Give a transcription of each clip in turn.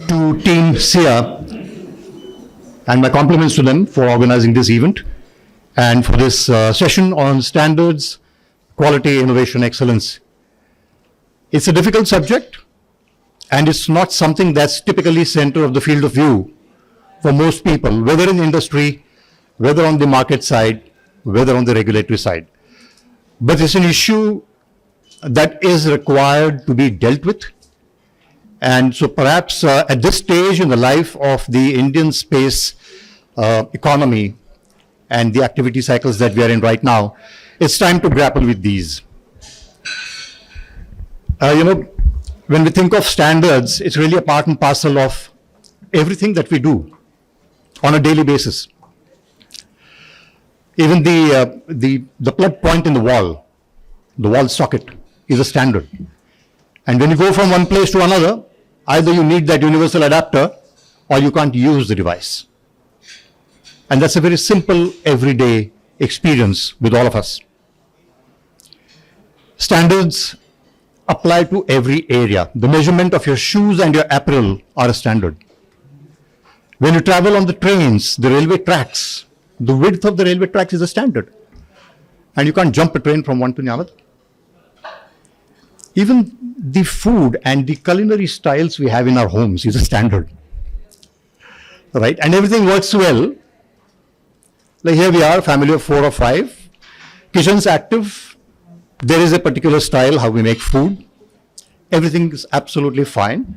to Team SIA and my compliments to them for organizing this event and for this session on standards, quality, innovation, excellence. It's a difficult subject and it's not something that's typically center of the field of view for most people, whether in industry, whether on the market side, whether on the regulatory side. But it's an issue that is required to be dealt with. And so perhaps at this stage in the life of the Indian space economy and the activity cycles that we are in right now, it's time to grapple with these. When we think of standards, it's really a part and parcel of everything that we do on a daily basis. Even the plug point in the wall socket is a standard. And when you go from one place to another, either you need that universal adapter or you can't use the device. And that's a very simple, everyday experience with all of us. Standards apply to every area. The measurement of your shoes and your apparel are a standard. When you travel on the trains, the railway tracks, the width of the railway tracks is a standard. And you can't jump a train from one to the other. Even the food and the culinary styles we have in our homes is a standard. Right? And everything works well. Like here we are, family of 4 or 5. Kitchen's active. There is a particular style how we make food. Everything is absolutely fine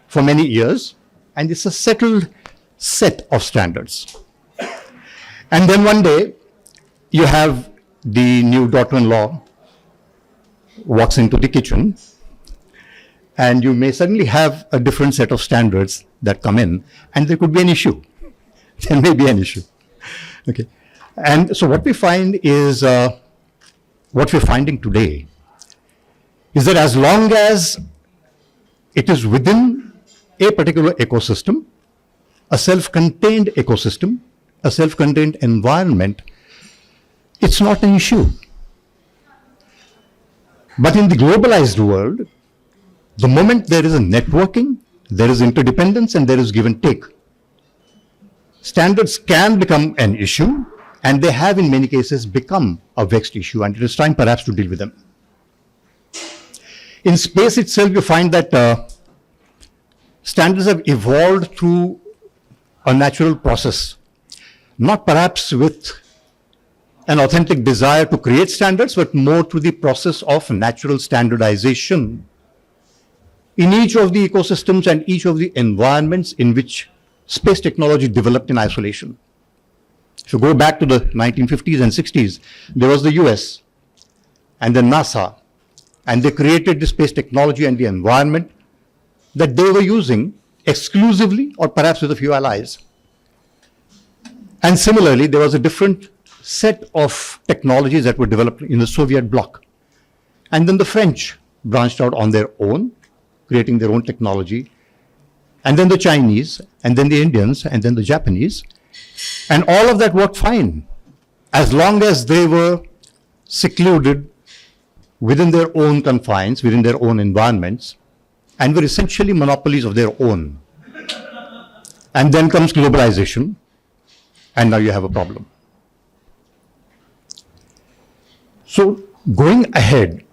for many years. And it's a settled set of standards. And then one day, you have the new daughter-in-law walks into the kitchen, and you may suddenly have a different set of standards that come in, and there could be an issue. There may be an issue. Okay. And so what we find is, what we're finding today is that as long as it is within a particular ecosystem, a self-contained ecosystem, a self-contained environment, it's not an issue. But in the globalized world, the moment there is a networking, there is interdependence, and there is give and take, standards can become an issue, and they have in many cases become a vexed issue, and it is time perhaps to deal with them. In space itself, you find that standards have evolved through a natural process, not perhaps with an authentic desire to create standards, but more through the process of natural standardization in each of the ecosystems and each of the environments in which space technology developed in isolation. If you go back to the 1950s and 60s, there was the US and then NASA, and they created the space technology and the environment that they were using exclusively or perhaps with a few allies. And similarly, there was a different set of technologies that were developed in the Soviet bloc. And then the French branched out on their own, creating their own technology. And then the Chinese, and then the Indians, and then the Japanese. And all of that worked fine, as long as they were secluded within their own confines, within their own environments, and were essentially monopolies of their own. And then comes globalization, and now you have a problem. So going ahead,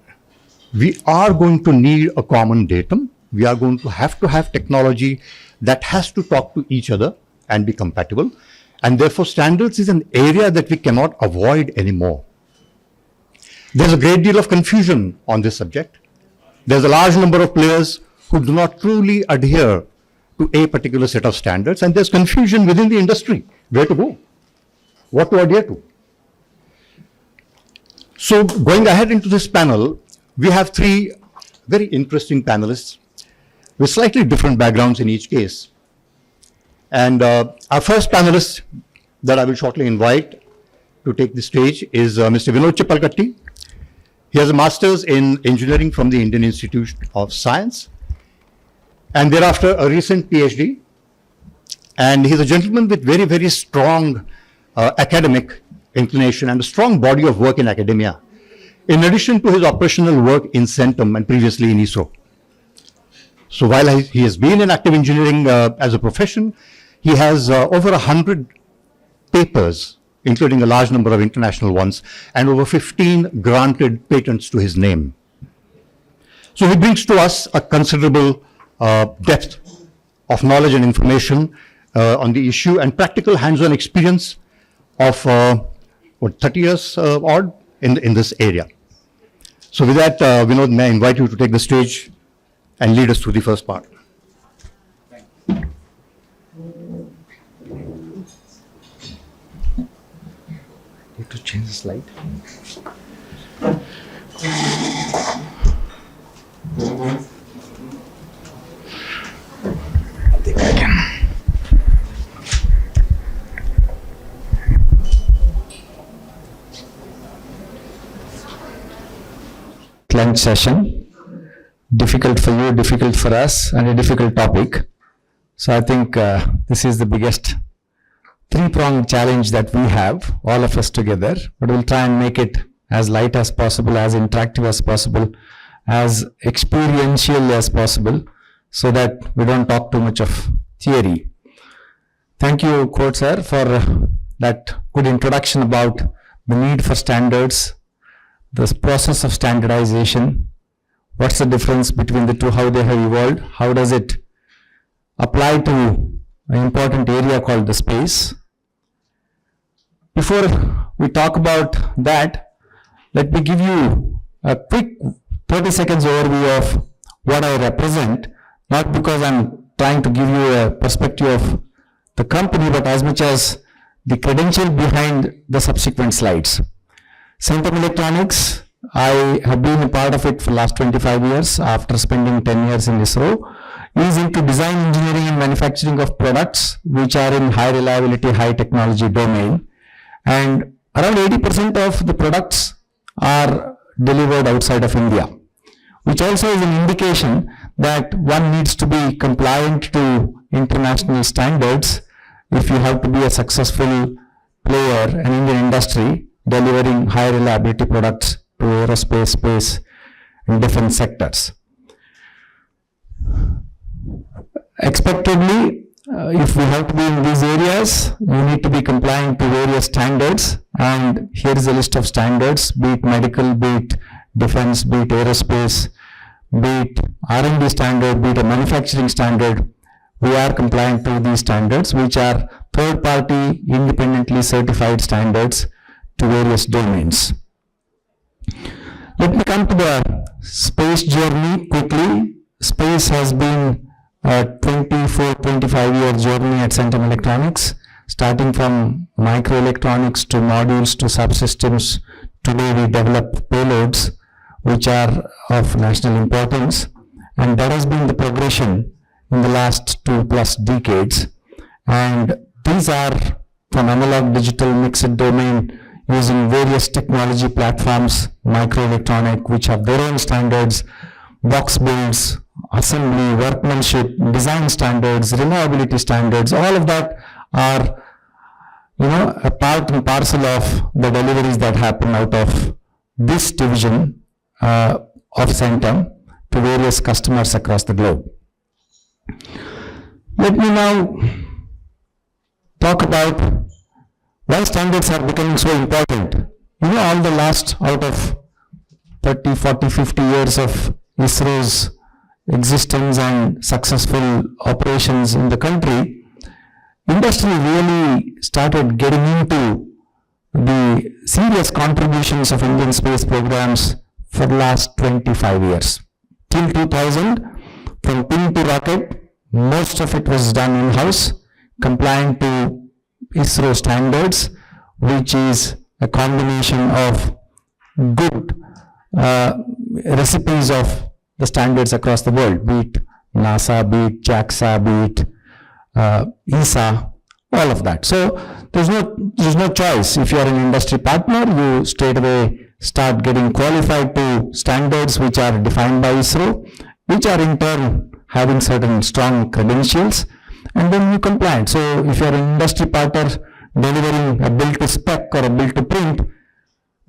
we are going to need a common datum. We are going to have technology that has to talk to each other and be compatible. And therefore, standards is an area that we cannot avoid anymore. There's a great deal of confusion on this subject. There's a large number of players who do not truly adhere to a particular set of standards, and there's confusion within the industry. Where to go? What to adhere to? So going ahead into this panel, we have 3 very interesting panelists with slightly different backgrounds in each case. And our first panelist that I will shortly invite to take the stage is Mr. Vinod Chippalkatti. He has a master's in engineering from the Indian Institute of Science, and thereafter a recent PhD. And he's a gentleman with very, very strong academic inclination and a strong body of work in academia, in addition to his operational work in Centum and previously in ISRO. So while he has been in active engineering as a profession, he has over 100 papers, including a large number of international ones, and over 15 granted patents to his name. So he brings to us a considerable depth of knowledge and information on the issue, and practical hands-on experience of 30 years odd in this area. So with that, Vinod, may I invite you to take the stage and lead us through the first part. Need to change the slide. I think I can. Lunch session. Difficult for you, difficult for us, and a difficult topic. So I think this is the biggest three-pronged challenge that we have, all of us together, but we'll try and make it as light as possible, as interactive as possible, as experiential as possible, so that we don't talk too much of theory. Thank you, Khot sir, for that good introduction about the need for standards, the process of standardization, what's the difference between the two, how they have evolved, how does it apply to an important area called the space. Before we talk about that, let me give you a quick 30 seconds overview of what I represent, not because I'm trying to give you a perspective of the company, but as much as the credential behind the subsequent slides. Centum Electronics, I have been a part of it for the last 25 years after spending 10 years in ISRO, is into design, engineering and manufacturing of products which are in high reliability, high technology domain. And around 80% of the products are delivered outside of India, which also is an indication that one needs to be compliant to international standards if you have to be a successful player in Indian industry delivering high reliability products to aerospace, space and defense sectors. Expectedly, if we have to be in these areas, you need to be compliant to various standards, and here is a list of standards, be it medical, be it defense, be it aerospace, be it R&D standard, be it a manufacturing standard. We are compliant to these standards, which are third-party, independently certified standards to various domains. Let me come to the space journey quickly. Space has been a 24-25-year journey at Centum Electronics, starting from microelectronics to modules to subsystems. Today we develop payloads which are of national importance, and that has been the progression in the last 2+ decades. And these are from analog, digital, mixed domain, using various technology platforms, microelectronic, which have their own standards, box builds, assembly, workmanship, design standards, reliability standards. All of that are, a part and parcel of the deliveries that happen out of this division of Centum to various customers across the globe. Let me now talk about why standards are becoming so important. All the last out of 30, 40, 50 years of ISRO's existence and successful operations in the country, industry really started getting into the serious contributions of Indian space programs for the last 25 years. Till 2000, from pin to rocket, most of it was done in-house, compliant to ISRO standards, which is a combination of good recipes of the standards across the world, be it NASA, be it JAXA, be it ESA, all of that. So there's no choice. If you are an industry partner, you straight away start getting qualified to standards which are defined by ISRO, which are in turn having certain strong credentials, and then you compliant. So if you are an industry partner delivering a build to spec or a build to print,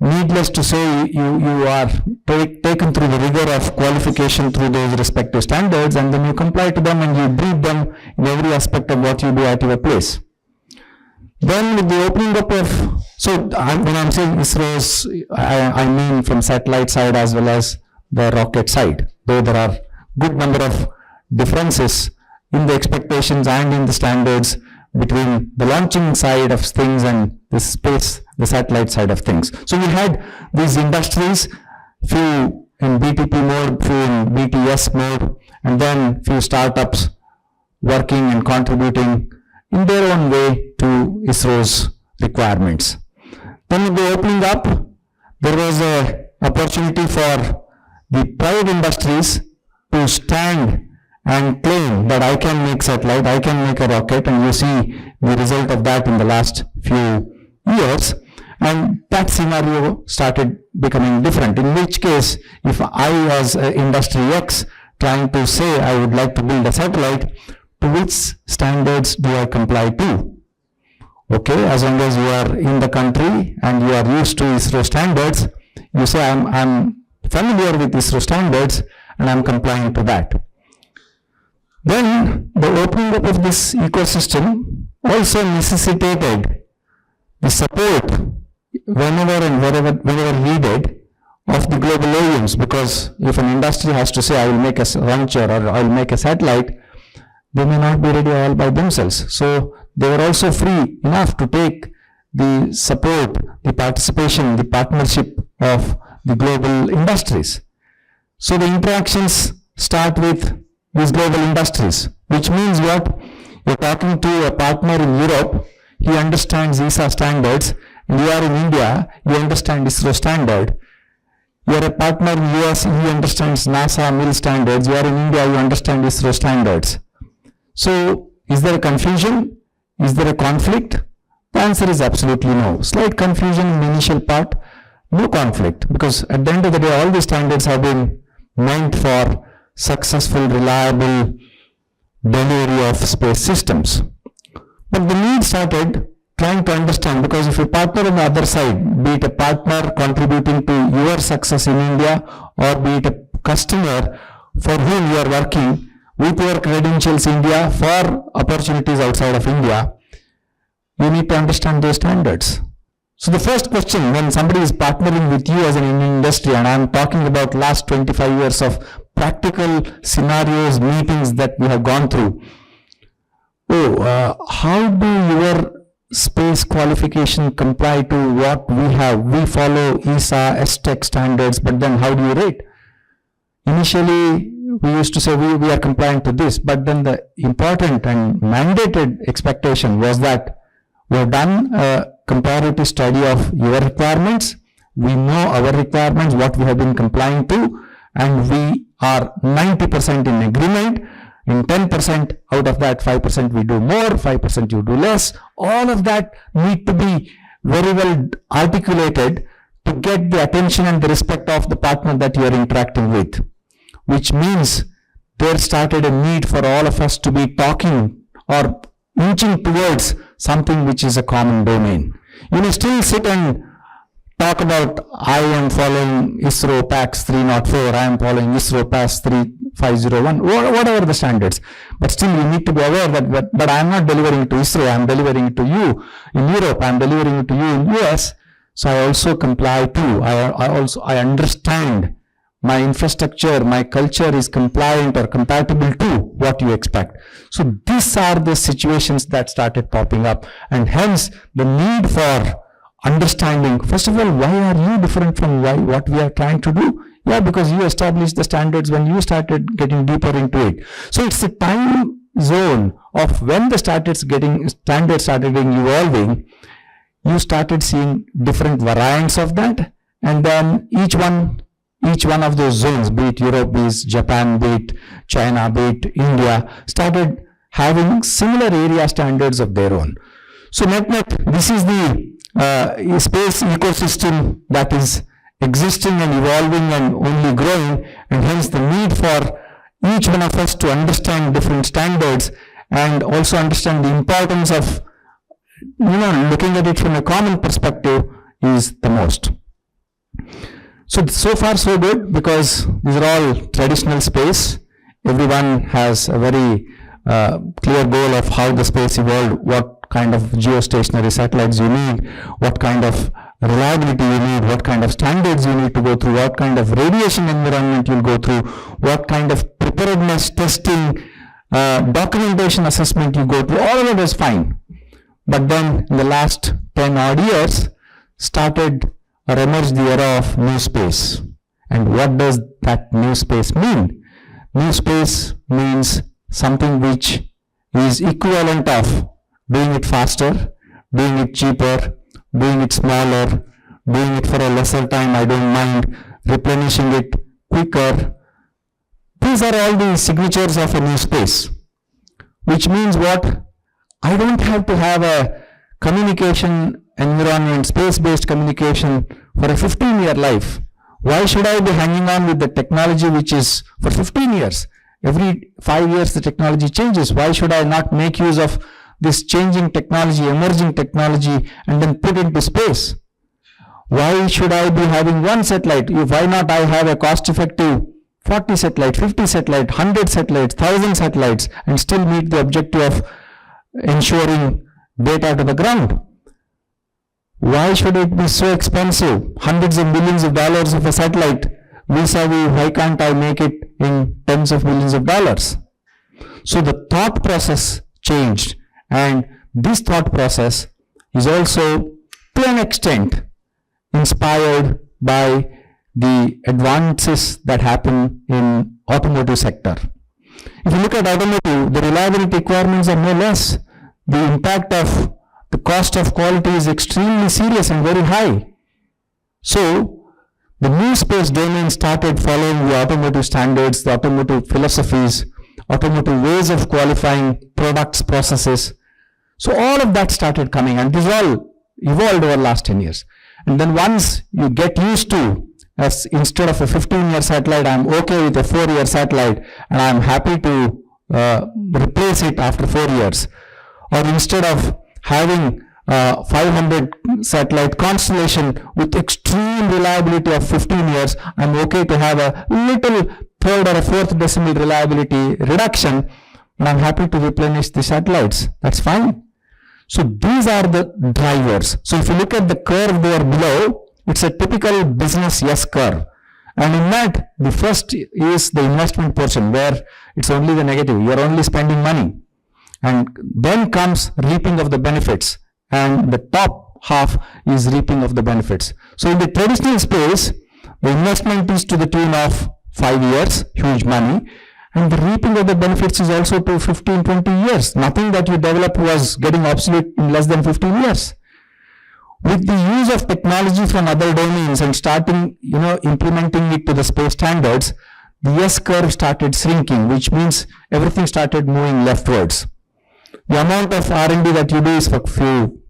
needless to say, you are taken through the rigor of qualification through those respective standards, and then you comply to them and you breathe them in every aspect of what you do at your place. Then with the opening up of, when I'm saying ISRO's, I mean from satellite side as well as the rocket side, though there are good number of differences in the expectations and in the standards between the launching side of things and the space, the satellite side of things. So we had these industries, few in BTP mode, few in BTS mode, and then few startups working and contributing in their own way to ISRO's requirements. Then with the opening up, there was an opportunity for the private industries to stand and claim that I can make satellite, I can make a rocket, and you see the result of that in the last few years. And that scenario started becoming different, in which case, if I as industry X trying to say I would like to build a satellite, to which standards do I comply to? Okay, as long as you are in the country and you are used to ISRO standards, you say I'm familiar with ISRO standards and I'm complying to that. Then the opening up of this ecosystem also necessitated the support whenever and wherever needed of the global OEMs, because if an industry has to say I will make a launcher or I will make a satellite, they may not be ready all by themselves. So they were also free enough to take the support, the participation, the partnership of the global industries. So the interactions start with these global industries, which means what? You're talking to a partner in Europe, he understands ESA standards, and you are in India, you understand ISRO standard. You are a partner in US, he understands NASA MIL standards, you are in India, you understand ISRO standards. So, is there a confusion? Is there a conflict? The answer is absolutely no. Slight confusion in the initial part, no conflict, because at the end of the day, all these standards have been meant for successful, reliable delivery of space systems. But the need started trying to understand, because if you partner on the other side, be it a partner contributing to your success in India, or be it a customer for whom you are working with your credentials in India for opportunities outside of India, you need to understand those standards. So the first question when somebody is partnering with you as an Indian industry, and I am talking about last 25 years of practical scenarios, meetings that we have gone through. How do your space qualification comply to what we have? We follow ESA, STEC standards, but then how do you rate? Initially, we used to say we are compliant to this, but then the important and mandated expectation was that we have done a comparative study of your requirements, we know our requirements, what we have been complying to, and we are 90% in agreement. In 10% out of that, 5% we do more, 5% you do less. All of that need to be very well articulated to get the attention and the respect of the partner that you are interacting with. Which means there started a need for all of us to be talking or inching towards something which is a common domain. You may still sit and talk about I am following ISRO PAX 304, I am following ISRO PAX 3501, whatever the standards. But still you need to be aware that but I am not delivering it to ISRO, I am delivering it to you in Europe, I am delivering it to you in US. So I also comply too. I understand my infrastructure, my culture is compliant or compatible to what you expect. So these are the situations that started popping up, and hence the need for understanding, first of all, why are you different from what we are trying to do? Yeah, because you established the standards when you started getting deeper into it. So it's a time zone of when the standards started getting evolving, you started seeing different variants of that, and then each one of those zones, be it Europe, be it Japan, be it China, be it India, started having similar area standards of their own. So net, this is the space ecosystem that is existing and evolving and only growing, and hence the need for each one of us to understand different standards and also understand the importance of looking at it from a common perspective is the most. So far so good, because these are all traditional space. Everyone has a very clear goal of how the space evolved, what kind of geostationary satellites you need, what kind of reliability you need, what kind of standards you need to go through, what kind of radiation environment you'll go through, what kind of preparedness testing, documentation assessment you go through. All of it is fine. But then in the last 10 odd years started or emerged the era of new space. And what does that new space mean? New space means something which is equivalent of doing it faster, doing it cheaper, doing it smaller, doing it for a lesser time, I don't mind, replenishing it quicker. These are all the signatures of a new space. Which means what? I don't have to have a communication environment, space-based communication for a 15-year life. Why should I be hanging on with the technology which is for 15 years? Every 5 years the technology changes. Why should I not make use of this changing technology, emerging technology, and then put into space? Why should I be having one satellite? Why not I have a cost-effective 40 satellite, 50 satellite, 100 satellites, 1000 satellites, and still meet the objective of ensuring data to the ground? Why should it be so expensive? Hundreds of millions of dollars of a satellite. Vis-a-vis, why can't I make it in tens of millions of dollars? So the thought process changed, and this thought process is also to an extent inspired by the advances that happen in automotive sector. If you look at automotive, the reliability requirements are no less. The impact of the cost of quality is extremely serious and very high. So the new space domain started following the automotive standards, the automotive philosophies, automotive ways of qualifying products, processes. So all of that started coming, and this all evolved over the last 10 years. And then once you get used to, as instead of a 15-year satellite, I'm okay with a 4-year satellite, and I'm happy to replace it after 4 years. Or instead of having 500 satellite constellation with extreme reliability of 15 years, I'm okay to have a little third or a fourth decimal reliability reduction, and I'm happy to replenish the satellites. That's fine. So these are the drivers. So if you look at the curve there below, it's a typical business yes curve. And in that, the first is the investment portion, where it's only the negative. You're only spending money. And then comes reaping of the benefits. And the top half is reaping of the benefits. So in the traditional space, the investment is to the tune of 5 years, huge money. And the reaping of the benefits is also to 15, 20 years. Nothing that you developed was getting obsolete in less than 15 years. With the use of technology from other domains and starting, implementing it to the space standards, the S curve started shrinking, which means everything started moving leftwards. The amount of R&D that you do is for few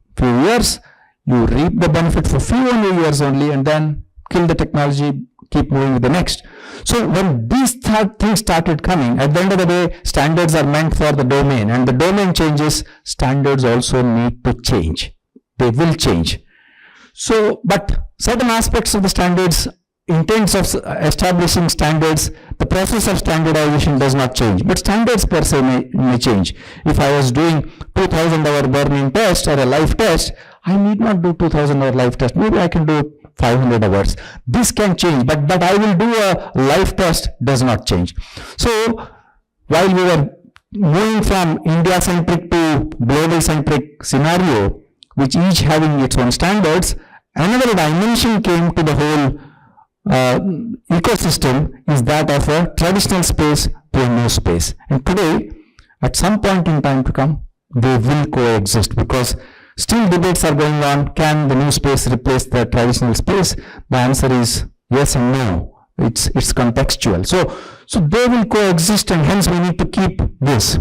years, you reap the benefit for few only years only, and then kill the technology, keep moving with the next. So when these things started coming, at the end of the day, standards are meant for the domain, and the domain changes, standards also need to change. They will change. So, but certain aspects of the standards, intents of establishing standards, the process of standardization does not change, but standards per se may change. If I was doing 2000 hour burn-in test or a life test, I need not do 2000 hour life test. Maybe I can do 500 hours. This can change, but that I will do a life test does not change. So while we were moving from India-centric to global-centric scenario, which each having its own standards, another dimension came to the whole ecosystem, is that of a traditional space to a new space. And today, at some point in time to come, they will coexist, because still debates are going on. Can the new space replace the traditional space? The answer is yes and no. It's contextual. So they will coexist, and hence we need to keep this.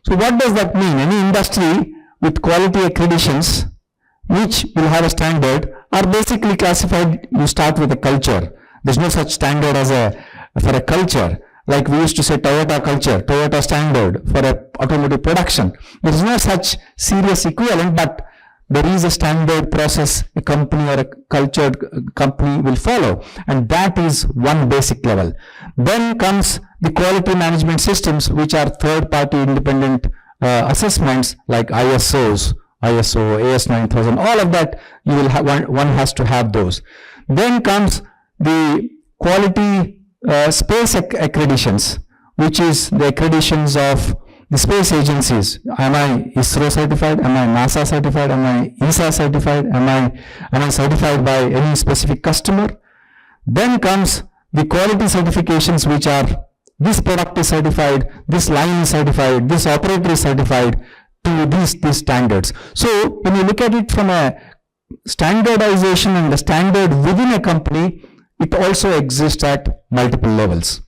So what does that mean? Any industry with quality accreditations, which will have a standard, are basically classified. You start with a culture. There's no such standard for a culture. Like we used to say Toyota culture, Toyota standard for a automotive production. There is no such serious equivalent, but there is a standard process a company or a cultured company will follow, and that is one basic level. Then comes the quality management systems, which are third-party independent assessments like ISO, AS9000, all of that you will have, one has to have those. Then comes the quality space accreditations, which is the accreditations of the space agencies. Am I ISRO certified? Am I NASA certified? Am I ESA certified? Am I certified by any specific customer? Then comes the quality certifications, which are this product is certified, this line is certified, this operator is certified to these standards. So when you look at it from a standardization and the standard within a company, it also exists at multiple levels.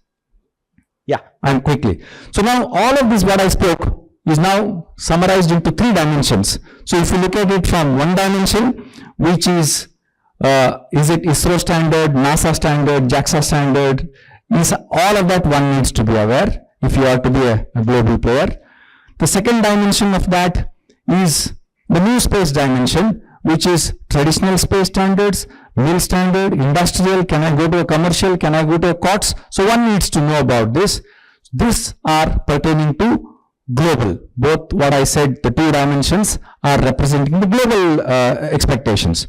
Yeah, and quickly. So now all of this what I spoke is now summarized into 3 dimensions. So if you look at it from one dimension, which is it ISRO standard, NASA standard, JAXA standard, all of that one needs to be aware if you are to be a global player. The second dimension of that is the new space dimension, which is traditional space standards, mil standard, industrial, can I go to a commercial, can I go to a COTS? So one needs to know about this. These are pertaining to global. Both what I said, the 2 dimensions are representing the global expectations.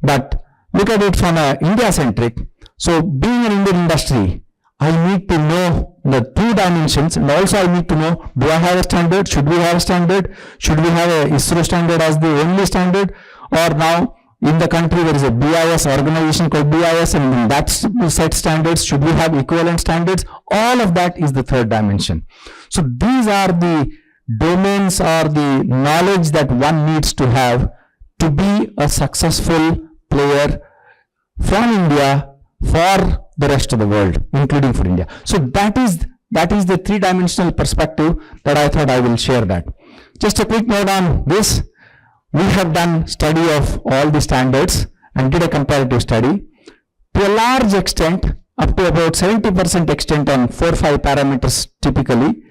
But look at it from a India-centric. So being an Indian industry, I need to know the 2 dimensions, and also I need to know, do I have a standard? Should we have a standard? Should we have a ISRO standard as the only standard? Or now in the country there is a BIS organization called BIS, and in that set standards, should we have equivalent standards? All of that is the 3rd dimension. So these are the domains or the knowledge that one needs to have to be a successful player from India for the rest of the world, including for India. So that is the 3-dimensional perspective that I thought I will share that. Just a quick note on this. We have done study of all the standards and did a comparative study. To a large extent, up to about 70% extent on 4 or 5 parameters typically,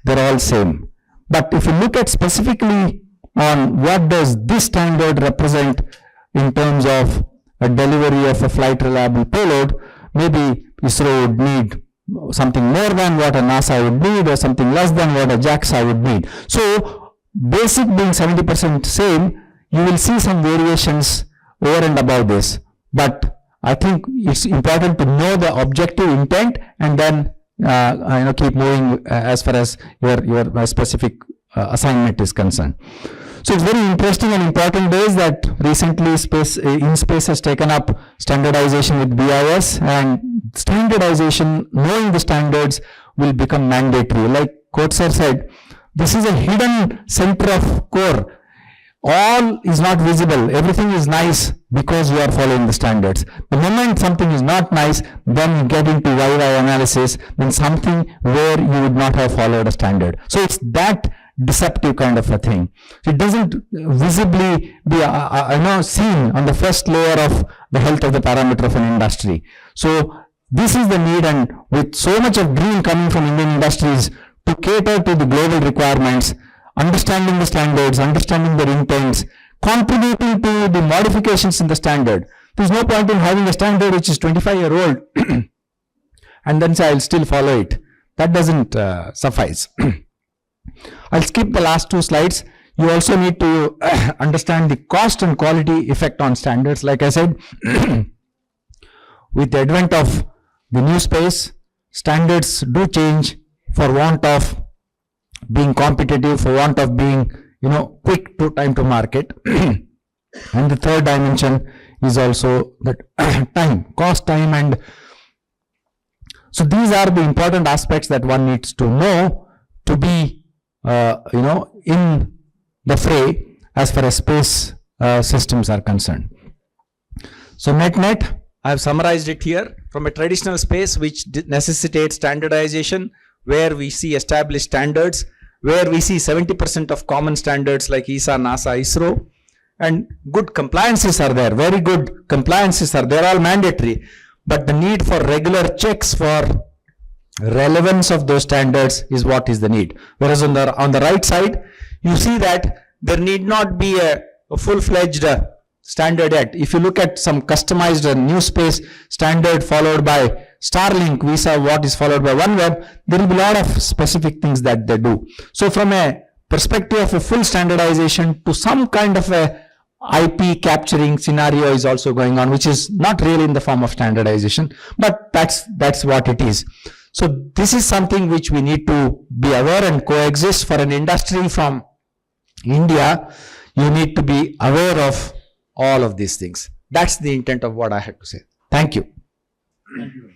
they're all same. But if you look at specifically on what does this standard represent in terms of a delivery of a flight reliable payload, maybe ISRO would need something more than what a NASA would need, or something less than what a JAXA would need. So basic being 70% same, you will see some variations over and above this. But I think it's important to know the objective intent and then keep moving as far as your specific assignment is concerned. So it's very interesting and important days that recently InSpace has taken up standardization with BIS, and standardization, knowing the standards, will become mandatory. Like Khot sir said, this is a hidden center of core. All is not visible. Everything is nice because you are following the standards. The moment something is not nice, then you get into YY analysis, then something where you would not have followed a standard. So it's that deceptive kind of a thing. It doesn't visibly be seen on the first layer of the health of the parameter of an industry. So this is the need, and with so much of green coming from Indian industries to cater to the global requirements, understanding the standards, understanding their intents, contributing to the modifications in the standard. There's no point in having a standard which is 25-year-old and then say I'll still follow it. That doesn't suffice. I'll skip the last 2 slides. You also need to understand the cost and quality effect on standards. Like I said, with the advent of the new space, standards do change for want of being competitive, for want of being, quick to time to market. And the 3rd dimension is also that time, cost, time, and so these are the important aspects that one needs to know to be in the fray as far as space systems are concerned. So net, I have summarized it here. From a traditional space which necessitates standardization, where we see established standards, where we see 70% of common standards like ESA, NASA, ISRO, and good compliances are there, very good compliances are there, all mandatory, but the need for regular checks for relevance of those standards is what is the need. Whereas on the right side, you see that there need not be a a full-fledged standard yet. If you look at some customized new space standard followed by Starlink, we saw what is followed by OneWeb, there will be a lot of specific things that they do. So from a perspective of a full standardization to some kind of a IP capturing scenario is also going on, which is not really in the form of standardization, but that's what it is. So this is something which we need to be aware and coexist. For an industry from India, you need to be aware of all of these things. That's the intent of what I had to say. Thank you. Thank you.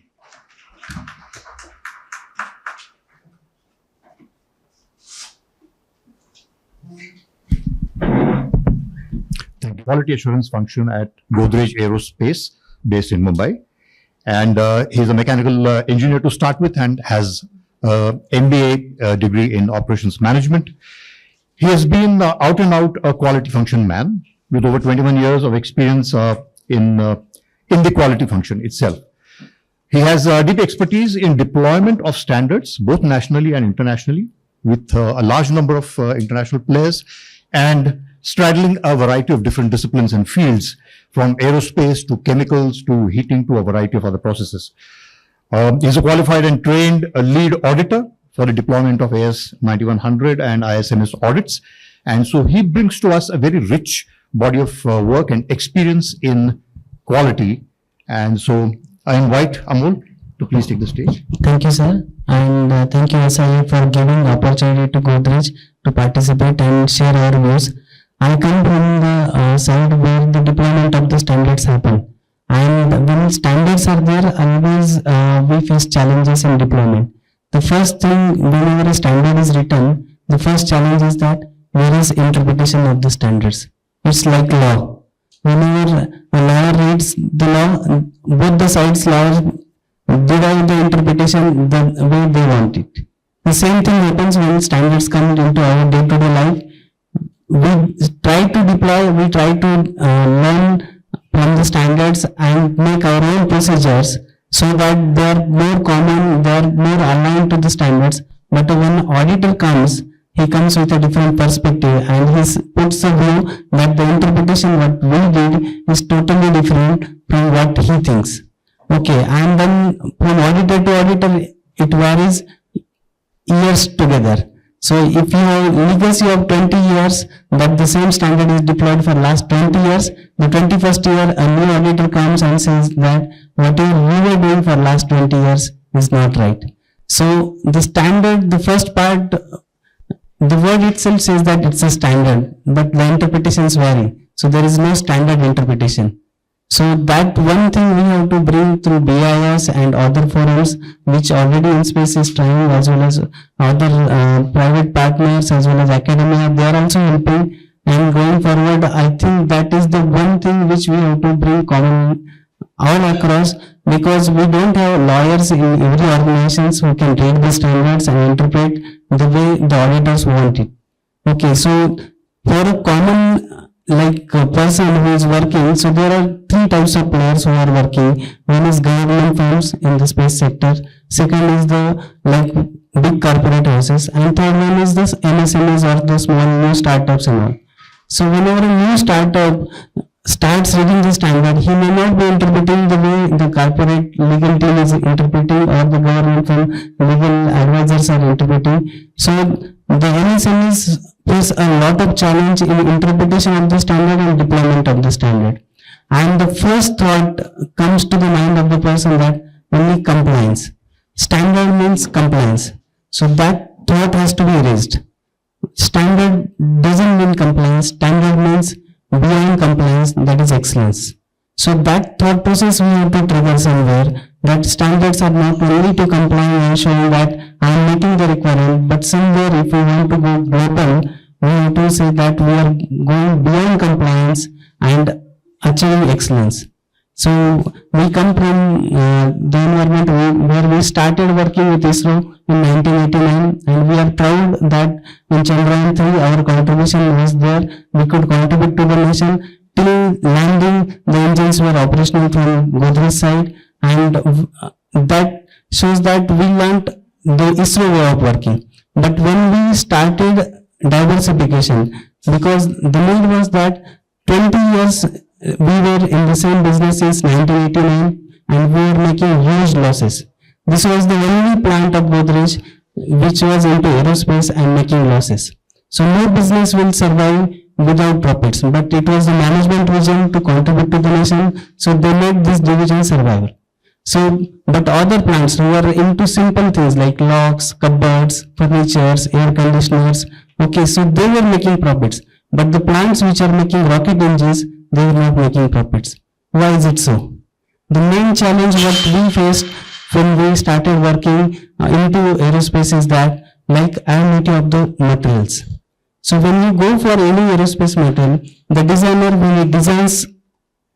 Quality assurance function at Godrej Aerospace based in Mumbai, and he's a mechanical engineer to start with and has MBA degree in operations management. He has been out and out a quality function man with over 21 years of experience in the quality function itself. He has deep expertise in deployment of standards, both nationally and internationally, with a large number of international players, and straddling a variety of different disciplines and fields, from aerospace to chemicals to heating to a variety of other processes. He's a qualified and trained lead auditor for the deployment of AS 9100 and ISMS audits. And so he brings to us a very rich body of work and experience in quality. And so I invite Amol to please take the stage. Thank you, sir. And thank you, SIA, for giving opportunity to Godrej to participate and share our views. I come from the side where the deployment of the standards happen. And when standards are there, always we face challenges in deployment. The first thing, whenever a standard is written, the first challenge is that there is interpretation of the standards. It's like law. Whenever a lawyer reads the law, both the sides lawyers divide the interpretation the way they want it. The same thing happens when standards come into our day-to-day life. We try to deploy, we try to learn from the standards and make our own procedures so that they are more common, they are more aligned to the standards. But when auditor comes, he comes with a different perspective and he puts a view that the interpretation what we did is totally different from what he thinks. Okay, and then from auditor to auditor, it varies years together. So if you have legacy of 20 years that the same standard is deployed for last 20 years, the 21st year a new auditor comes and says that whatever you were doing for last 20 years is not right. So the standard, the first part, the word itself says that it's a standard, but the interpretations vary. So there is no standard interpretation. So that one thing we have to bring through BIS and other forums which already InSpace is trying, as well as other private partners as well as academia, they are also helping. And going forward, I think that is the one thing which we have to bring common all across, because we don't have lawyers in every organization who can read the standards and interpret the way the auditors want it. Okay, so for a common person who is working, so there are three types of players who are working. One is government firms in the space sector, second is the big corporate houses, and third one is the MSMEs or the small new startups and all. So whenever a new startup starts reading the standard, he may not be interpreting the way the corporate legal team is interpreting or the government firm legal advisors are interpreting. So the MSMEs face a lot of challenge in interpretation of the standard and deployment of the standard. And the first thought comes to the mind of the person that only compliance. Standard means compliance. So that thought has to be erased. Standard doesn't mean compliance. Standard means beyond compliance, that is excellence. So that thought process we have to trigger somewhere, that standards are not only to comply and showing that I am meeting the requirement, but somewhere if we want to go global, we have to say that we are going beyond compliance and achieving excellence. So we come from the environment where we started working with ISRO in 1989, and we are proud that in Chandrayaan 3 our contribution was there. We could contribute to the nation. Till landing, the engines were operational from Godrej side, and that shows that we learnt the ISRO way of working. But when we started diversification, because the need was that 20 years we were in the same business since 1989 and we were making huge losses. This was the only plant of Godrej which was into aerospace and making losses. So no business will survive without profits, but it was the management vision to contribute to the nation, so they made this division survival. So, but other plants who were into simple things like locks, cupboards, furnitures, air conditioners, okay, so they were making profits. But the plants which are making rocket engines, they were not making profits. Why is it so? The main challenge what we faced when we started working into aerospace is that like availability of the materials. So when you go for any aerospace material, the designer when he designs,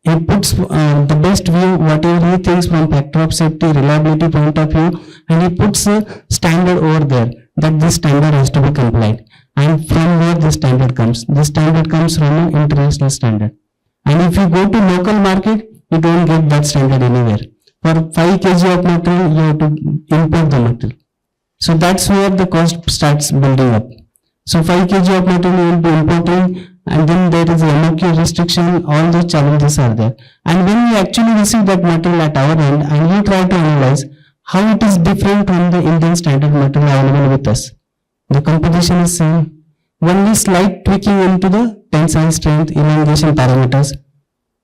he puts the best view, whatever he thinks from factor of safety, reliability point of view, and he puts a standard over there that this standard has to be complied. And from where the standard comes? The standard comes from an international standard. And if you go to local market, you don't get that standard anywhere. For 5 kg of material, you have to import the material. So that's where the cost starts building up. So 5 kg of material you will be importing, and then there is a MOQ restriction, all the challenges are there. And when we actually receive that material at our end and we try to analyze how it is different from the Indian standard material available with us, the composition is same. Only slight tweaking into the tensile strength, elongation parameters.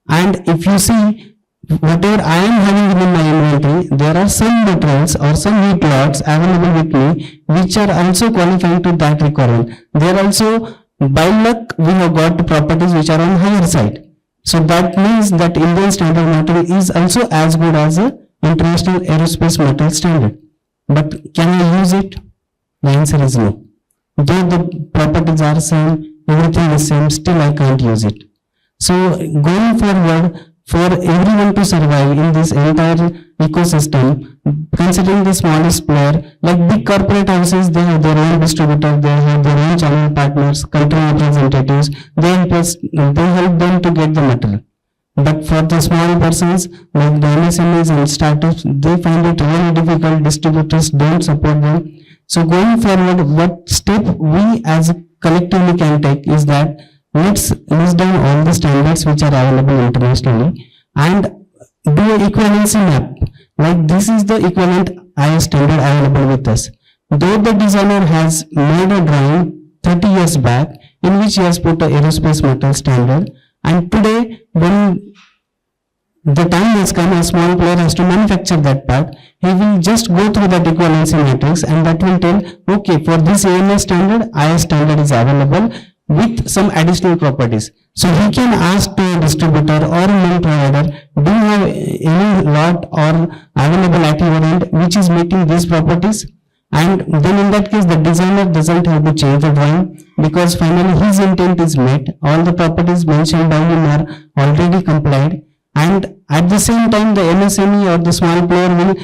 And if you see, whatever I am having in my inventory, there are some materials or some heat lots available with me which are also qualifying to that requirement. They are also, by luck, we have got properties which are on higher side. So that means that Indian standard material is also as good as a international aerospace material standard. But can I use it? The answer is no. Though the properties are same, everything is same, still I can't use it. So going forward, for everyone to survive in this entire ecosystem, considering the smallest player, like big corporate houses, they have their own distributor, they have their own channel partners, country representatives, they help them to get the material. But for the small persons, like the MSMEs and startups, they find it really difficult, distributors don't support them. So going forward, what step we as collectively can take is that let's list down all the standards which are available internationally and do an equivalency map. Like this is the equivalent IS standard available with us. Though the designer has made a drawing 30 years back in which he has put a aerospace material standard, and today when the time has come, a small player has to manufacture that part, he will just go through that equivalency matrix and that will tell, okay, for this AMS standard, IS standard is available with some additional properties. So he can ask to a distributor or a main provider, do you have any lot or available at your end which is meeting these properties? And then in that case, the designer doesn't have to change the drawing because finally his intent is met. All the properties mentioned by him are already complied. And at the same time, the MSME or the small player will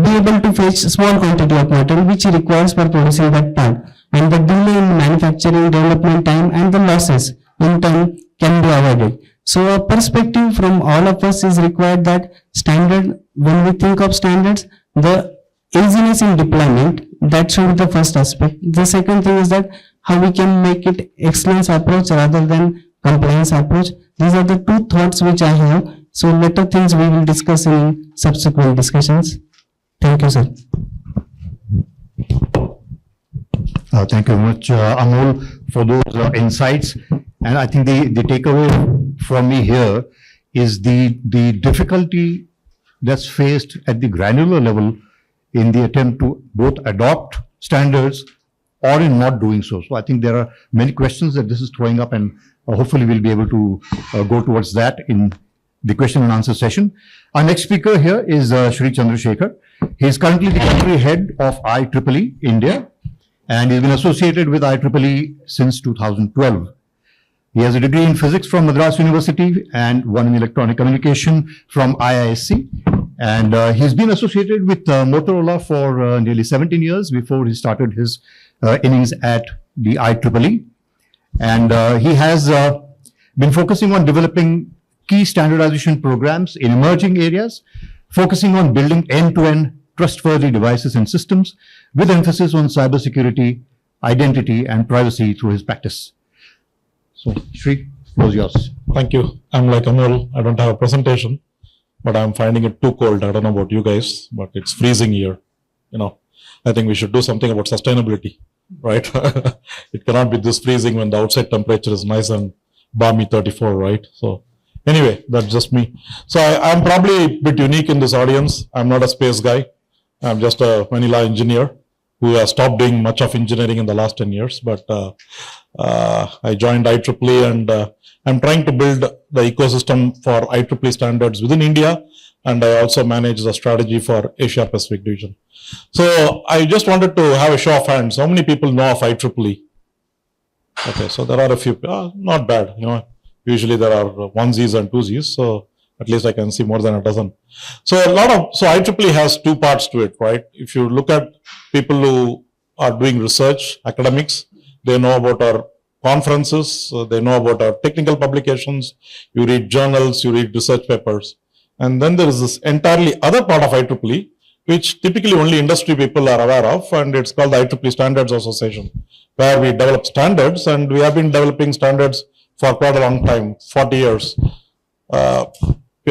be able to fetch small quantity of material which he requires for producing that part. And the delay in manufacturing, development time and the losses in time can be avoided. So a perspective from all of us is required that standard, when we think of standards, the easiness in deployment, that should be the first aspect. The second thing is that how we can make it excellence approach rather than compliance approach. These are the two thoughts which I have. So later things we will discuss in subsequent discussions. Thank you, sir. Thank you very much, Amol, for those insights. And I think the takeaway from me here is the difficulty that's faced at the granular level in the attempt to both adopt standards or in not doing so. So I think there are many questions that this is throwing up, and hopefully we'll be able to go towards that in the question and answer session. Our next speaker here is Shri Chandrashekaran. He is currently the country head of IEEE-India, and he's been associated with IEEE since 2012. He has a degree in physics from Madras University and one in electronic communication from IISc. And he's been associated with Motorola for nearly 17 years before he started his innings at the IEEE. And he has been focusing on developing key standardization programs in emerging areas, focusing on building end-to-end trustworthy devices and systems with emphasis on cybersecurity, identity, and privacy through his practice. So, Shri, floor is yours. Thank you. I'm like Amol. I don't have a presentation, but I'm finding it too cold. I don't know about you guys, but it's freezing here. I think we should do something about sustainability, right? It cannot be this freezing when the outside temperature is nice and balmy 34, right? So anyway, that's just me. So I'm probably a bit unique in this audience. I'm not a space guy. I'm just a vanilla engineer who has stopped doing much of engineering in the last 10 years. But I joined IEEE, and I'm trying to build the ecosystem for IEEE standards within India. And I also manage the strategy for Asia Pacific region. So I just wanted to have a show of hands. How many people know of IEEE? Okay, so there are a few, not bad. Usually there are onesies and twosies. So at least I can see more than a dozen. So IEEE has two parts to it, right? If you look at people who are doing research, academics, they know about our conferences, they know about our technical publications, you read journals, you read research papers. And then there is this entirely other part of IEEE, which typically only industry people are aware of, and it's called the IEEE Standards Association, where we develop standards, and we have been developing standards for quite a long time, 40 years.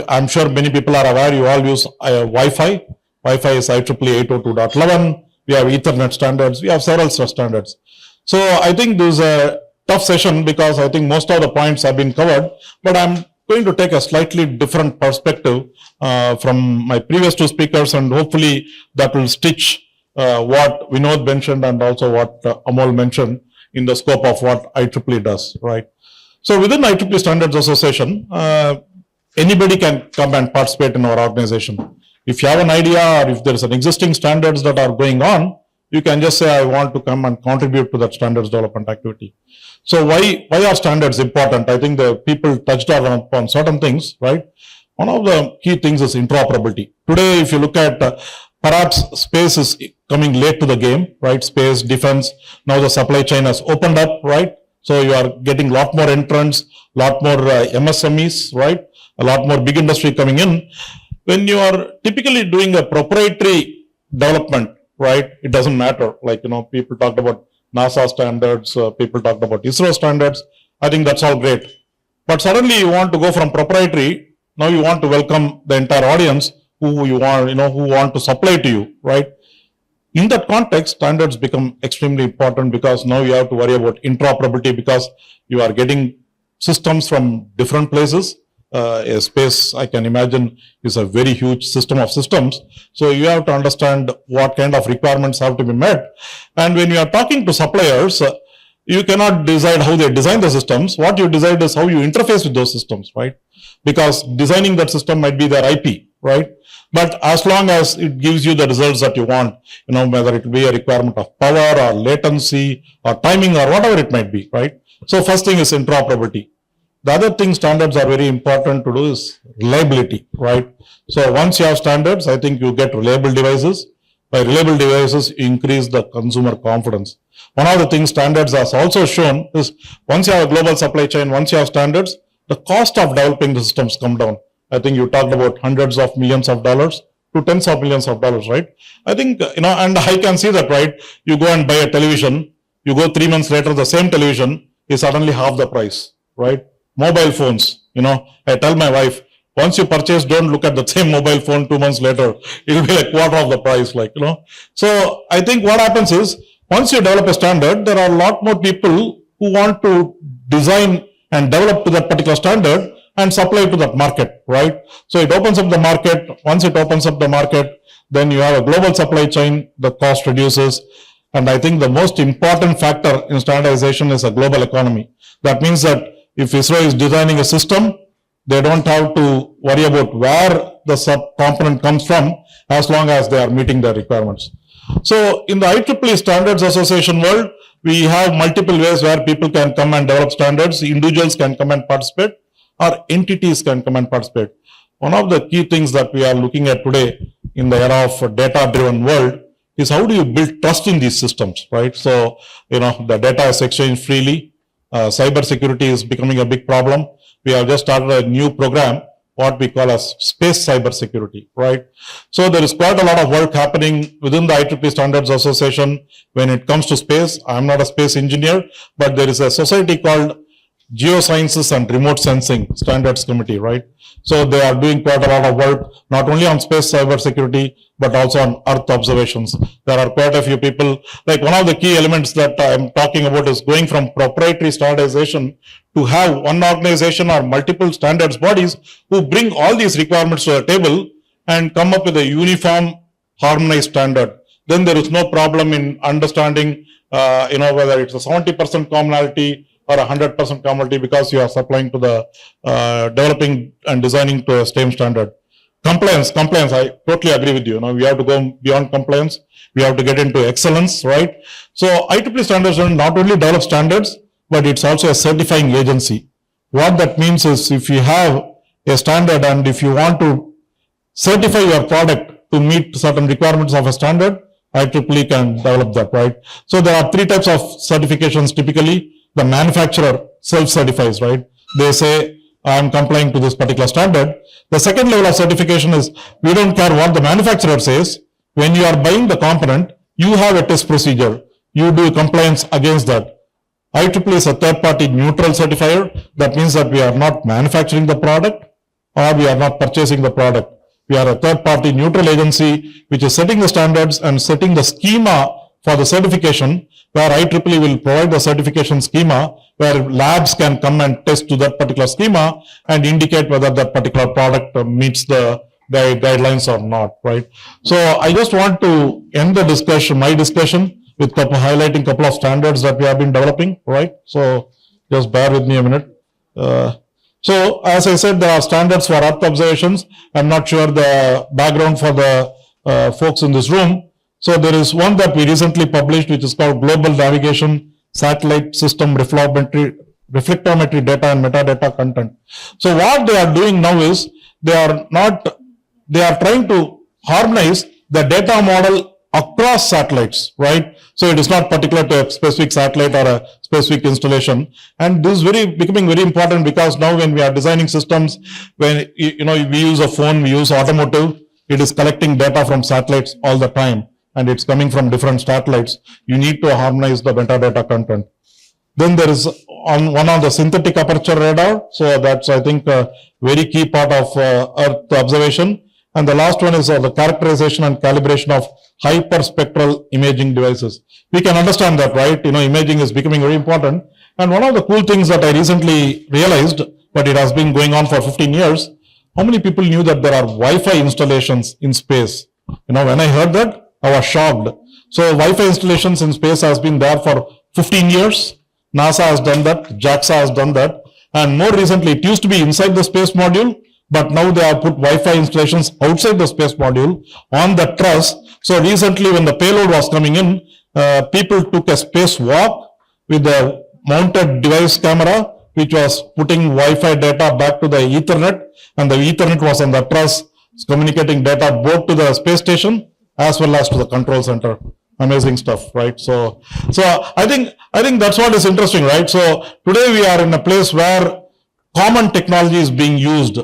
I'm sure many people are aware, you all use Wi-Fi. Wi-Fi is IEEE 802.11. We have Ethernet standards. We have several such standards. So I think this is a tough session because I think most of the points have been covered, but I'm going to take a slightly different perspective from my previous two speakers, and hopefully that will stitch what Vinod mentioned and also what Amol mentioned in the scope of what IEEE does, right? So within IEEE Standards Association, anybody can come and participate in our organization. If you have an idea or if there is an existing standards that are going on, you can just say, I want to come and contribute to that standards development activity. So why are standards important? I think the people touched upon certain things, right? One of the key things is interoperability. Today, if you look at perhaps space is coming late to the game, right? Space, defense, now the supply chain has opened up, right? So you are getting a lot more entrants, a lot more MSMEs, right? A lot more big industry coming in. When you are typically doing a proprietary development, right? It doesn't matter. Like, people talked about NASA standards, people talked about ISRO standards. I think that's all great. But suddenly you want to go from proprietary, now you want to welcome the entire audience who you want, who want to supply to you, right? In that context, standards become extremely important because now you have to worry about interoperability because you are getting systems from different places. A space, I can imagine, is a very huge system of systems. So you have to understand what kind of requirements have to be met. And when you are talking to suppliers, you cannot decide how they design the systems. What you decide is how you interface with those systems, right? Because designing that system might be their IP, right? But as long as it gives you the results that you want, whether it be a requirement of power or latency or timing or whatever it might be, right? So first thing is interoperability. The other thing standards are very important to do is reliability, right? So once you have standards, I think you get reliable devices. By reliable devices, you increase the consumer confidence. One of the things standards has also shown is once you have a global supply chain, once you have standards, the cost of developing the systems come down. I think you talked about hundreds of millions of dollars to tens of millions of dollars, right? I think, and I can see that, right? You go and buy a television, you go 3 months later, the same television is suddenly half the price, right? Mobile phones, I tell my wife, once you purchase, don't look at the same mobile phone 2 months later. It will be like quarter of the price, So I think what happens is, once you develop a standard, there are a lot more people who want to design and develop to that particular standard and supply to that market, right? So it opens up the market. Once it opens up the market, then you have a global supply chain, the cost reduces. And I think the most important factor in standardization is a global economy. That means that if ISRO is designing a system, they don't have to worry about where the sub-component comes from as long as they are meeting their requirements. So in the IEEE Standards Association world, we have multiple ways where people can come and develop standards. Individuals can come and participate, or entities can come and participate. One of the key things that we are looking at today in the era of a data-driven world is how do you build trust in these systems, right? So, the data is exchanged freely. Cyber security is becoming a big problem. We have just started a new program, what we call as space cyber security, right? So there is quite a lot of work happening within the IEEE Standards Association when it comes to space. I'm not a space engineer, but there is a society called Geosciences and Remote Sensing Standards Committee, right? So they are doing quite a lot of work, not only on space cyber security, but also on Earth observations. There are quite a few people, like one of the key elements that I'm talking about is going from proprietary standardization to have one organization or multiple standards bodies who bring all these requirements to the table and come up with a uniform, harmonized standard. Then there is no problem in understanding, whether it's a 70% commonality or 100% commonality because you are supplying to the developing and designing to a same standard. Compliance, I totally agree with you. We have to go beyond compliance. We have to get into excellence, right? So IEEE standards not only develop standards, but it's also a certifying agency. What that means is if you have a standard and if you want to certify your product to meet certain requirements of a standard, IEEE can develop that, right? So there are three types of certifications typically. The manufacturer self-certifies, right? They say, I am complying to this particular standard. The second level of certification is, we don't care what the manufacturer says. When you are buying the component, you have a test procedure. You do compliance against that. IEEE is a third-party neutral certifier. That means that we are not manufacturing the product or we are not purchasing the product. We are a third-party neutral agency which is setting the standards and setting the schema for the certification, where IEEE will provide the certification schema where labs can come and test to that particular schema and indicate whether that particular product meets the guidelines or not, right? So I just want to end the discussion, my discussion, with highlighting a couple of standards that we have been developing, right? So just bear with me a minute. So as I said, there are standards for Earth observations. I'm not sure the background for the folks in this room. So there is one that we recently published, which is called Global Navigation Satellite System Reflectometry Data and Metadata Content. So what they are doing now is they are trying to harmonize the data model across satellites, right? So it is not particular to a specific satellite or a specific installation. And this is becoming very important because now when we are designing systems, when we use a phone, we use automotive, it is collecting data from satellites all the time. And it's coming from different satellites. You need to harmonize the metadata content. Then there is one on the synthetic aperture radar. So that's, I think, a very key part of Earth observation. And the last one is the characterization and calibration of hyperspectral imaging devices. We can understand that, right? Imaging is becoming very important. And one of the cool things that I recently realized, but it has been going on for 15 years, how many people knew that there are Wi-Fi installations in space? When I heard that, I was shocked. So Wi-Fi installations in space has been there for 15 years. NASA has done that. JAXA has done that. And more recently, it used to be inside the space module, but now they have put Wi-Fi installations outside the space module on the truss. So recently, when the payload was coming in, people took a spacewalk with a mounted device camera, which was putting Wi-Fi data back to the Ethernet, and the Ethernet was on the truss, communicating data both to the space station as well as to the control center. Amazing stuff, right? So I think that's what is interesting, right? So today we are in a place where common technology is being used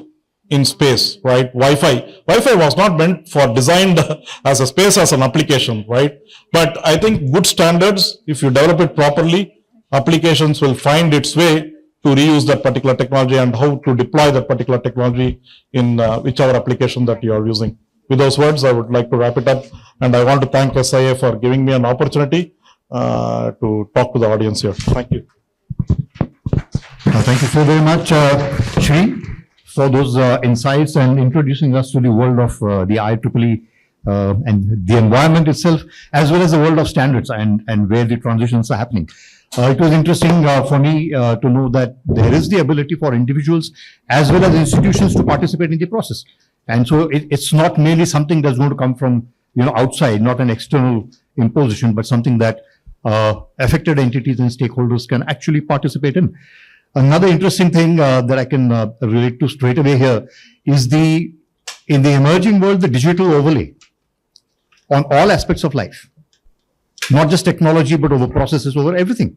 in space, right? Wi-Fi was not meant for designed as a space as an application, right? But I think good standards, if you develop it properly, applications will find its way to reuse that particular technology and how to deploy that particular technology in whichever application that you are using. With those words, I would like to wrap it up, and I want to thank SIA for giving me an opportunity to talk to the audience here. Thank you. Thank you so very much, Shri, for those insights and introducing us to the world of the IEEE and the environment itself, as well as the world of standards and where the transitions are happening. It was interesting for me to know that there is the ability for individuals as well as institutions to participate in the process. And so it's not merely something that's going to come from outside, not an external imposition, but something that affected entities and stakeholders can actually participate in. Another interesting thing that I can relate to straight away here is in the emerging world, the digital overlay on all aspects of life, not just technology, but over processes, over everything.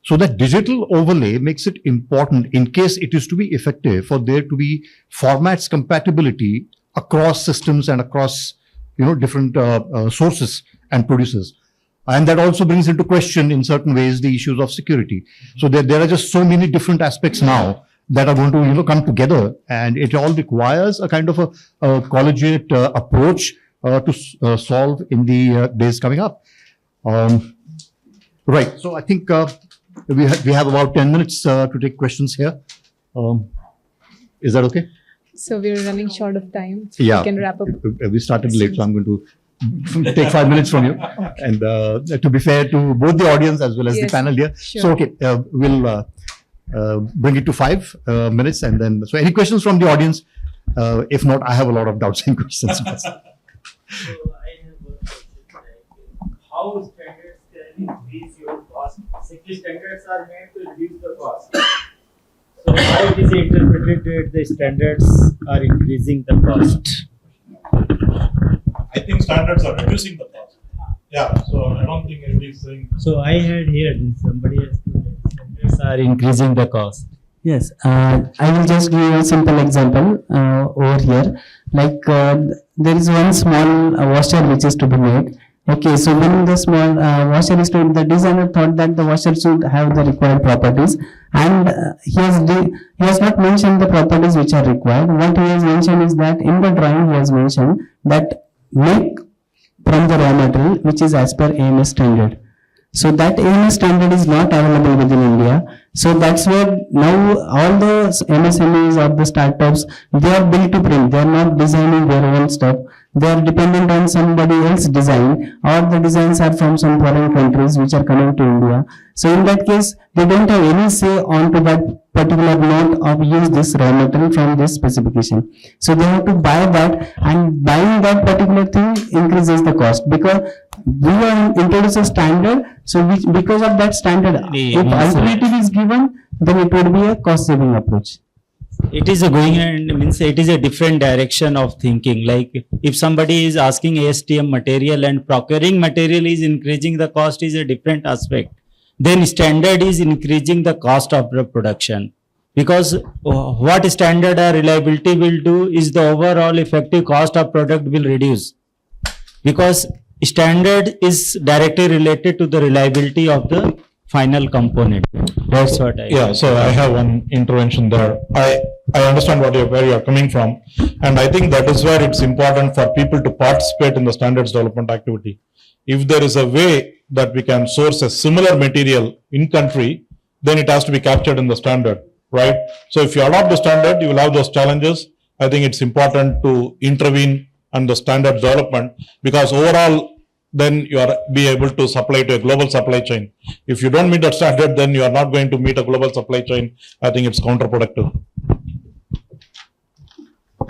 So that digital overlay makes it important in case it is to be effective for there to be formats compatibility across systems and across different sources and producers. And that also brings into question, in certain ways, the issues of security. So there are just so many different aspects now that are going to, come together, and it all requires a kind of a collegiate approach to solve in the days coming up. Right. So I think we have about 10 minutes to take questions here. Is that okay? So we're running short of time. So Yeah. we can wrap up. We started late, so I'm going to take 5 minutes from you. And to be fair to both the audience as well as the Yes, panel here. sure. So, okay, we'll bring it to 5 minutes, and then, so any questions from the audience? If not, I have a lot of doubts and questions. So I have one question, like, how standards can increase your cost? Basically, standards are made to reduce the cost. So how it is interpreted that the standards are increasing the cost? I think standards are reducing the cost. Yeah, so I don't think anybody is saying. So I had heard somebody has told that standards are increasing the cost. Yes, I will just give you a simple example over here. Like there is one small washer which is to be made. Okay, so when the small washer is to, the designer thought that the washer should have the required properties, and he has not mentioned the properties which are required. What he has mentioned is that in the drawing he has mentioned that make from the raw material which is as per AMS standard. So that AMS standard is not available within India. So that's where now all the MSMEs or the startups, they are built to print. They are not designing their own stuff. They are dependent on somebody else's design, or the designs are from some foreign countries which are coming to India. So in that case, they don't have any say on to that particular node of use this raw material from this specification. So they have to buy that, and buying that particular thing increases the cost, because we are introduce a standard. So because of that standard, if alternative is given, then it would be a cost saving approach. It is a going and means it is a different direction of thinking. Like if somebody is asking ASTM material and procuring material is increasing the cost is a different aspect. Then standard is increasing the cost of the production. Because what standard or reliability will do is the overall effective cost of product will reduce. Because standard is directly related to the reliability of the final component. That's what I. Yeah, so I have one intervention there. I understand where you are coming from, and I think that is where it's important for people to participate in the standards development activity. If there is a way that we can source a similar material in country, then it has to be captured in the standard, right? So if you adopt the standard, you will have those challenges. I think it's important to intervene on the standard development, because overall, then you are be able to supply to a global supply chain. If you don't meet that standard, then you are not going to meet a global supply chain. I think it's counterproductive.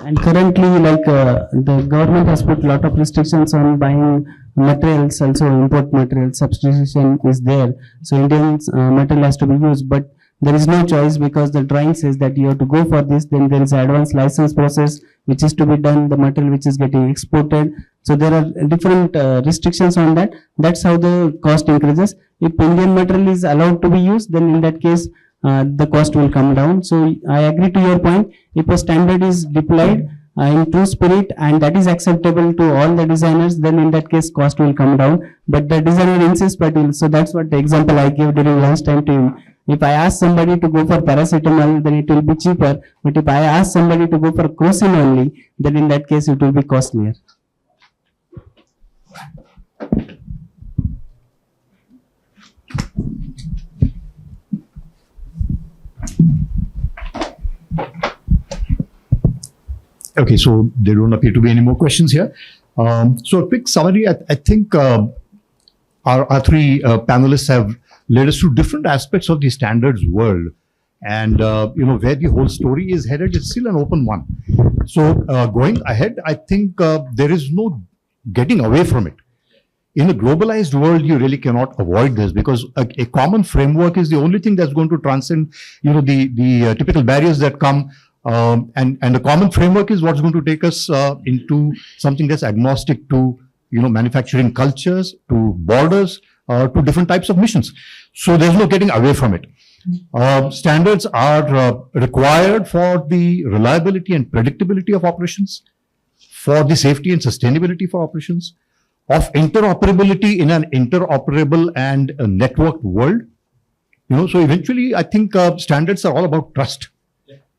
And currently, like the government has put a lot of restrictions on buying materials, also import material substitution is there. So Indian material has to be used, but there is no choice, because the drawing says that you have to go for this. Then there is an advanced license process which is to be done, the material which is getting exported. So there are different restrictions on that. That's how the cost increases. If Indian material is allowed to be used, then in that case the cost will come down. So I agree to your point. If a standard is deployed in true spirit and that is acceptable to all the designers, then in that case cost will come down. But the designer insists, but so that's what the example I gave during lunchtime to him. If I ask somebody to go for paracetamol, then it will be cheaper. But if I ask somebody to go for crocin only, then in that case it will be costlier. Okay, so there don't appear to be any more questions here. So a quick summary, I think our three panelists have led us through different aspects of the standards world. And, where the whole story is headed is still an open one. So going ahead, I think there is no getting away from it. In a globalized world, you really cannot avoid this, because a common framework is the only thing that's going to transcend, the typical barriers that come. And the common framework is what's going to take us into something that's agnostic to, manufacturing cultures, to borders, to different types of missions. So there's no getting away from it. Standards are required for the reliability and predictability of operations, for the safety and sustainability for operations, of interoperability in an interoperable and a networked world. So eventually I think standards are all about trust,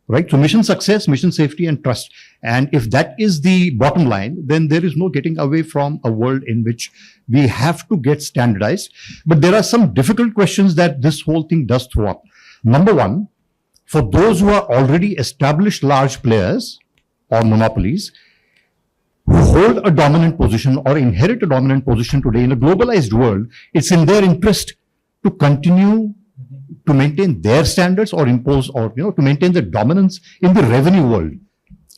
right? So mission success, mission safety and trust. And if that is the bottom line, then there is no getting away from a world in which we have to get standardized. But there are some difficult questions that this whole thing does throw up. Number one, for those who are already established large players or monopolies, who hold a dominant position or inherit a dominant position today in a globalized world, it's in their interest to continue to maintain their standards or impose or, to maintain the dominance in the revenue world.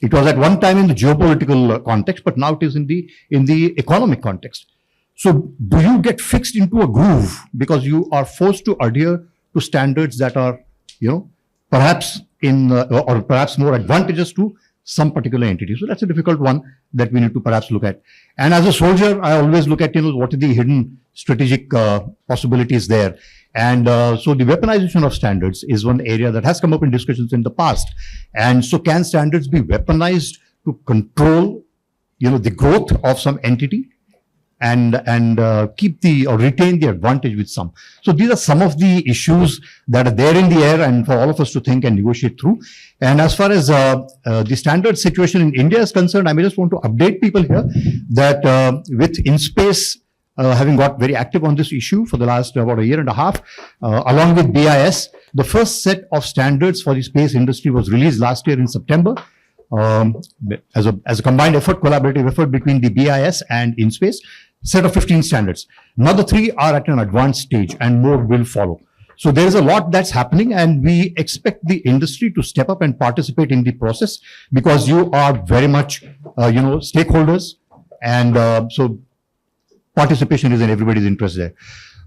It was at one time in the geopolitical context, but now it is in the economic context. So do you get fixed into a groove because you are forced to adhere to standards that are, perhaps or perhaps more advantageous to some particular entity? So that's a difficult one that we need to perhaps look at. And as a soldier, I always look at, what are the hidden strategic possibilities there. And so the weaponization of standards is one area that has come up in discussions in the past. And so can standards be weaponized to control, the growth of some entity and keep or retain the advantage with some? So these are some of the issues that are there in the air and for all of us to think and negotiate through. And as far as the standard situation in India is concerned, I may just want to update people here that with InSpace having got very active on this issue for the last about a year and a half, along with BIS, the first set of standards for the space industry was released last year in September as a combined effort, collaborative effort between the BIS and InSpace, set of 15 standards. Now the 3 are at an advanced stage and more will follow. So there is a lot that's happening and we expect the industry to step up and participate in the process because you are very much, stakeholders and so participation is in everybody's interest there.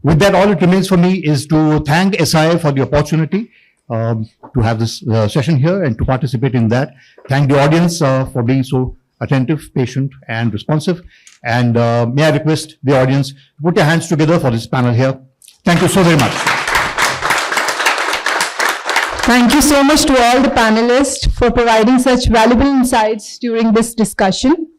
With that, all it remains for me is to thank SIA for the opportunity to have this session here and to participate in that. Thank the audience for being so attentive, patient and responsive. And may I request the audience to put your hands together for this panel here. Thank you so very much. Thank you so much to all the panelists for providing such valuable insights during this discussion.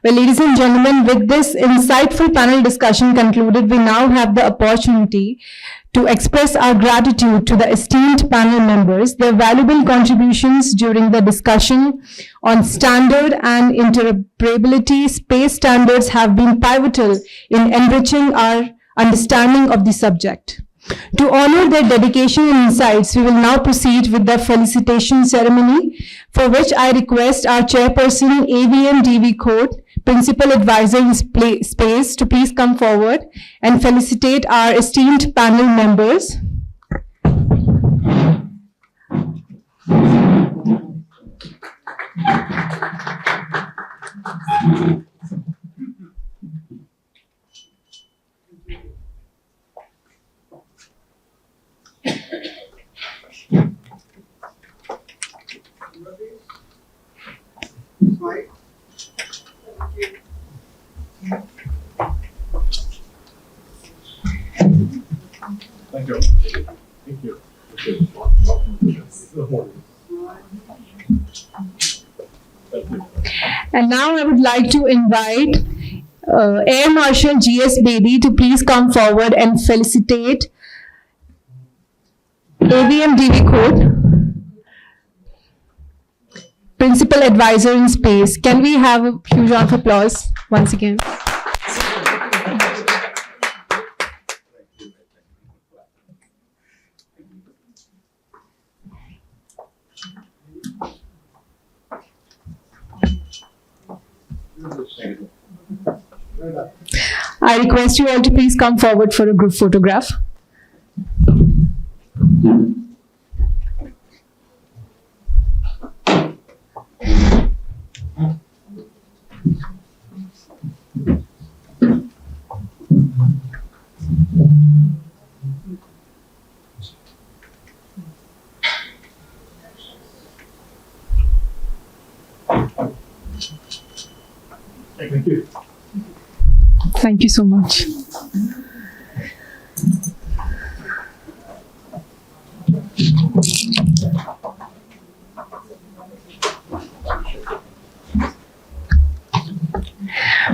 Well, ladies and gentlemen, with this insightful panel discussion concluded, we now have the opportunity to express our gratitude to the esteemed panel members. Their valuable contributions during the discussion on standard and interoperability space standards have been pivotal in enriching our understanding of the subject. To honor their dedication and insights, we will now proceed with the felicitation ceremony, for which I request our chairperson, AVM DV Khot, Principal Advisor in Space, to please come forward and felicitate our esteemed panel members. Thank you. Thank you. And now I would like to invite Air Marshal G.S. Bedi to please come forward and felicitate AVM DV Khot, Principal Advisor in Space. Can we have a huge round of applause once again? I request you all to please come forward for a group photograph. Thank you. Thank you so much.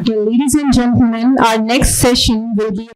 Well, ladies and gentlemen, our next session will be